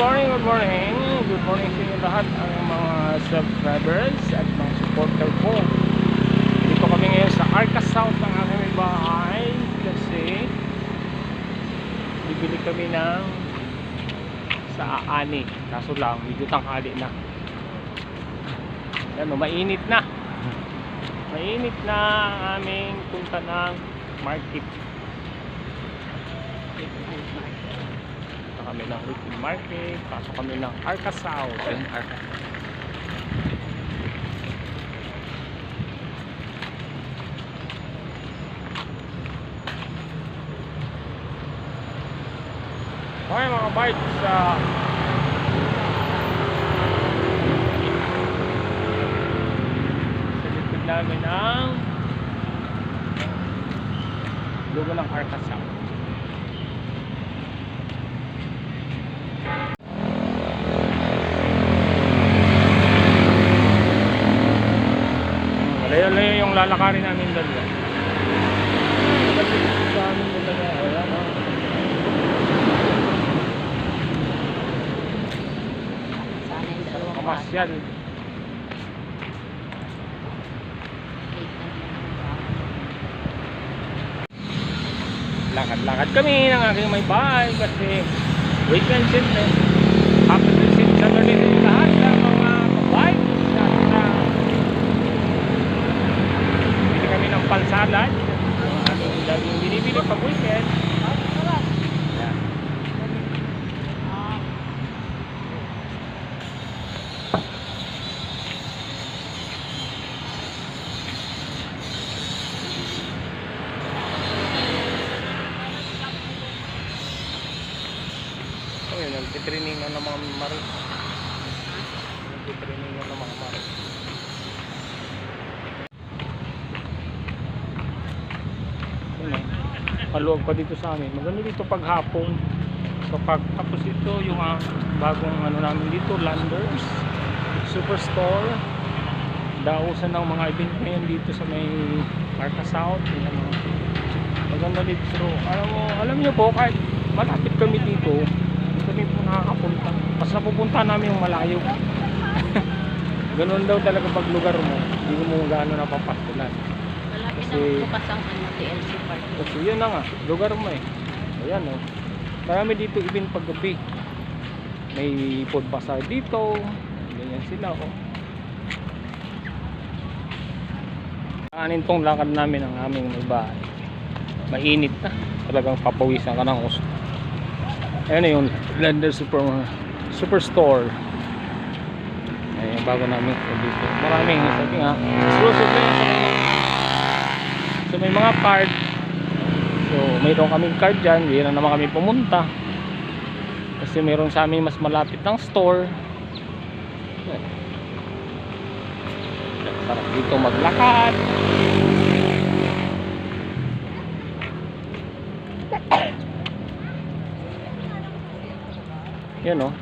morning, good morning. Good morning sa inyo lahat ang mga subscribers at mga supporter ko. Dito kami ngayon sa Arca South ng aming bahay kasi bibili kami ng sa Ani. Kaso lang, medyo tanghali na. Yan, mainit na. Mainit na ang aming punta ng market. Kami ng weekend market, pasok kami ng Arca South. Ayun, Arca. Okay mga bites, sa likod namin ang logo ng Arca South. Layo-layo yung lalakarin namin dalawa. Sa amin dalawa, ayan o. Kamasyal. Lakad-lakad kami ng aking may bahay kasi weekend siyempre. Happy to sit Saturday din lahat ng mga babae. Pansalad ang aming laging binibili pag weekend. Yan. Ayun, nagtitraining na ng mga maro. Nagtitraining na ng mga maro. Maluwag pa dito sa amin. Maganda dito pag hapon. So pag tapos ito yung bagong ano namin dito, Landers Superstore. Dausan ng mga event ngayon dito sa may Arca South. Maganda dito. So, alam niyo po, kahit malapit kami dito, hindi kami po nakakapunta. Mas napupunta namin yung malayo. Ganun daw talaga pag lugar mo. Hindi mo gaano napapatulan. Kasi bukas ang TLC Park. Kasi yun na nga, lugar mo eh. Ayan o. Marami dito event paggabi. May food bazaar dito. Ganyan sila o. Kanin tong lakad namin ang aming may bahay. Mainit na. Talagang papawisan ka ng gusto. Ayan na yung Landers Superstore. Ayan yung bago namin dito. Maraming sabi nga. Exclusive na yun. So may mga card. So mayroon kaming card dyan. Hindi na naman kami pumunta. Kasi mayroon sa amin mas malapit ng store. Sarap dito maglakad. Yan o.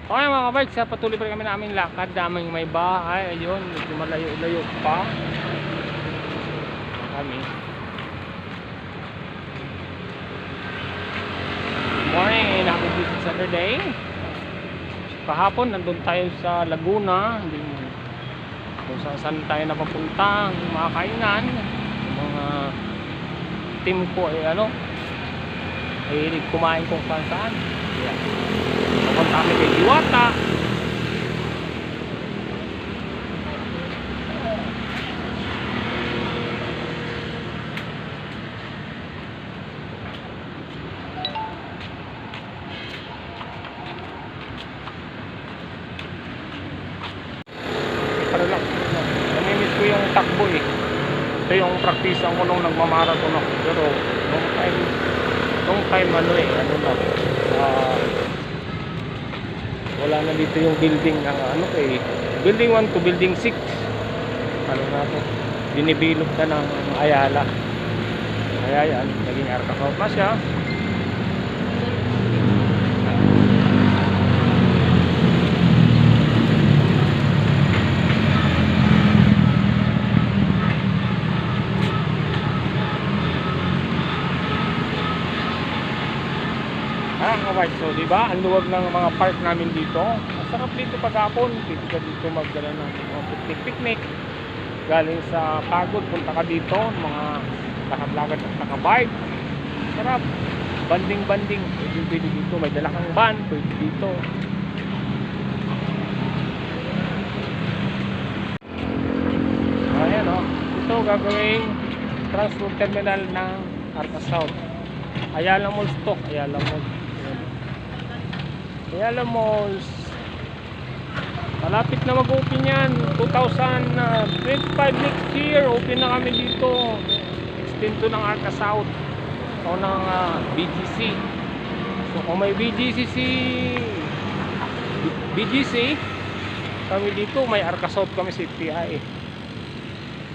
Okay mga kabikes, patuloy pa rin kami naming lakad. Daming may bahay, ayun, medyo malayo-layo pa kami. Good morning, happy visit Saturday. Kahapon nandun tayo sa Laguna, kung saan tayo napapunta, mga kainan, mga team ko ay ay kumain kung saan. Yeah. Pupunta kami kay Diwata. Para lang. Namimiss ko yung takbo eh. Ito yung praktisan ko nung nagmamarathon ako. Pero nung time wala na dito yung building ng building 1 to building 6 binibilog na ng Ayala, kaya yan naging Arca South na siya. Di ba? Ang luwag ng mga park namin dito. Masarap dito paghapon. Pwede ka dito magdala ng mga picnic. Galing sa pagod, punta ka dito. Mga lakad-lakad at nakabike. Sarap. Banding-banding. Pwede dito. May dala kang van. Pwede dito. Ayan o. Ito gagawing transfer terminal ng Arca South. Ayala Malls to. Ayala Malls. Ayala Malls. Malapit na mag-open yan. 2025 next year. Open na kami dito. Extend to ng Arca South. O ng BGC. So kung may BGC kami dito, may Arca South kami sa FTI.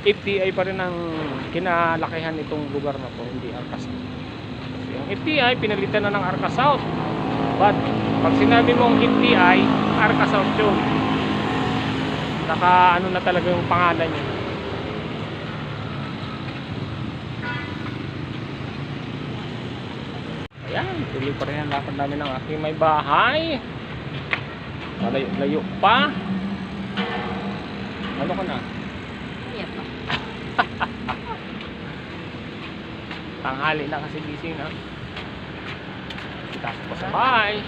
FTI pa rin ang kinalakihan itong lugar na to, hindi Arca South. Yung FTI pinalitan na ng Arca South. But pag sinabi mong FTI, Arca South yun. Naka ano na talaga yung pangalan niya. Ayan, tuloy pa rin ang lakad namin ng aking may bahay. Malayo pa. Ano ka na? Iya pa. Tanghali na kasi gising na. Tapos pa sa bahay.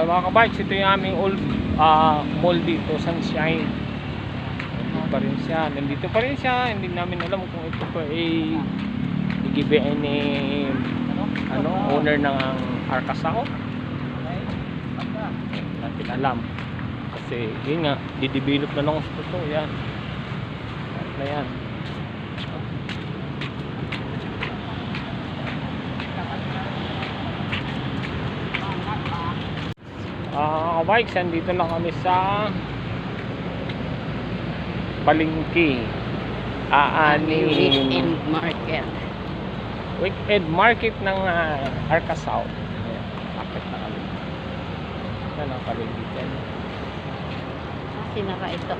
Mga kabikes, ito yung aming old mall dito, Sunshine. Nandito pa rin siya. Hindi namin alam kung ito pa ay i-givein ni owner ng Arca South. Natin alam. Kasi yun nga, didevelop na ng gusto to. Yan. Na yan. Kabikes, andito na kami sa palengke. Weekend market. Weekend market ng Arca South. Ayan, market na kami. Yan ang palengke. Sinara ito.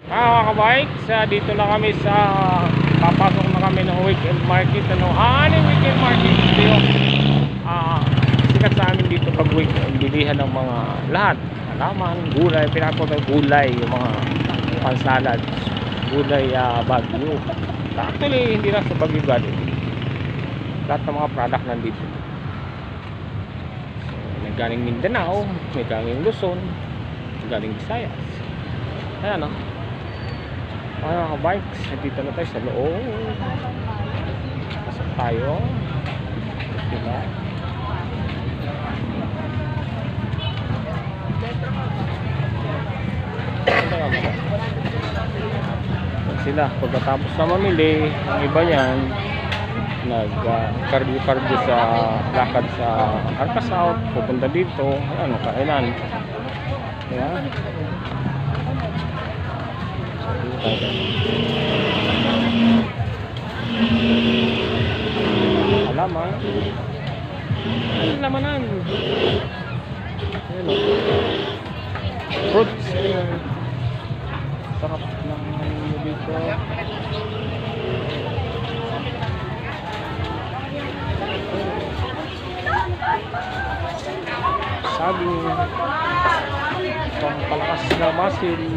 Mga kabikes, dito na kami sa papasok na kami ng weekend market. Weekend market dito. Sikat sa amin dito pag weekend, bilihan ng mga lahat, halaman, gulay, pinapatay gulay, yung mga pansalad, gulay, Baguio. Actually, hindi lang sa Baguio galing. Lahat ng mga product nandito. So, may galing Mindanao, may galing Luzon, may galing Visayas. Ayan o. Mga kabikes, dito na tayo sa loob. Pasok tayo. Diba? Sila pagkatapos na mamili, ang iba yan nag-cardio sa lakad sa Arca South, pupunta dito, ano, kailan. Ayan. Alaman. Alamanan. Ayan o. Fruits. Sarap ng dito. Sabi pampalakas na muscle.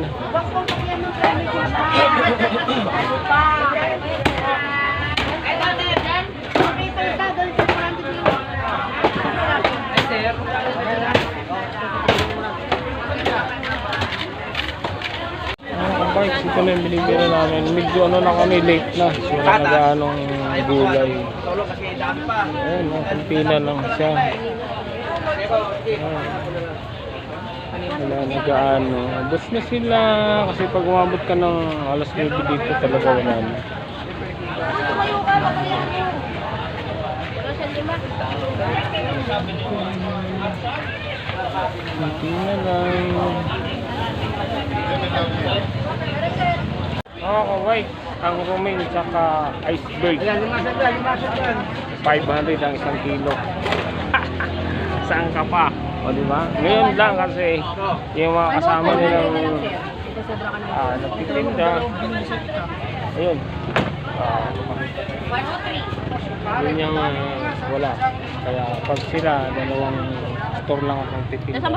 Bikes, ito na yung binibira namin. Medyo ano na kami, late na. So nag-anong gulay. Ayan, pina lang siya. Wala nag-ano. Bus na sila. Kasi pag umabot ka ng alas 9 dito talaga wala na. Pina lang. White, ang romaine saka iceberg. 500 ang isang kilo. Saan ka pa? O, di ba? Ngayon lang kasi yung mga kasama nilang nagtitinda. Ayun. Yun yung wala. Kaya pag sila, dalawang store lang ang titinda.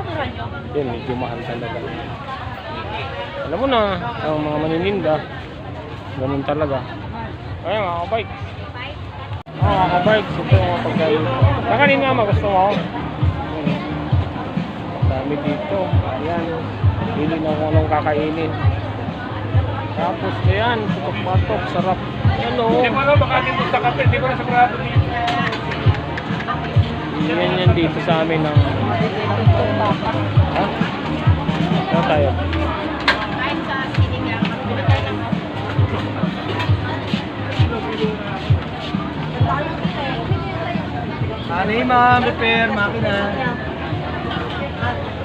Yun, medyo mahal talaga. Alam mo na, ang mga manininda, ganun talaga. Kaya mga kabike. Mga kabike, ito yung mga pagkain. Kakanin nga, gusto mo ako. Dami dito. Ayan. Pili na kung anong kakainin. Tapos ayan, putok-patok, sarap. Ano? Hindi mo na, baka dito sa kape, hindi ko na sagrado dito. Yan dito sa amin ng... Ha? Ano tayo? Ano yung ma'am, repair, makina.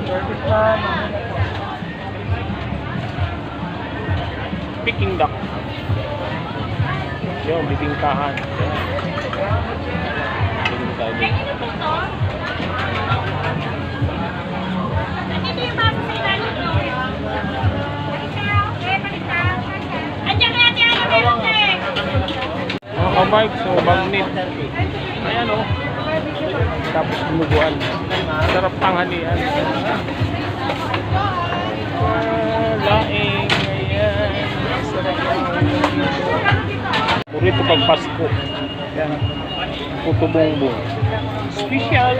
Service ma'am. Peking duck. Yung bibingkahan. Bibing tayo dito. Mga kabike, so magnet. Ayan o. Tapos bumubuan. Sarap tanghalian. Laing. Ayan. Sarap tanghalian. Purito pag Pasko. Ayan. Puto bongbong. Special.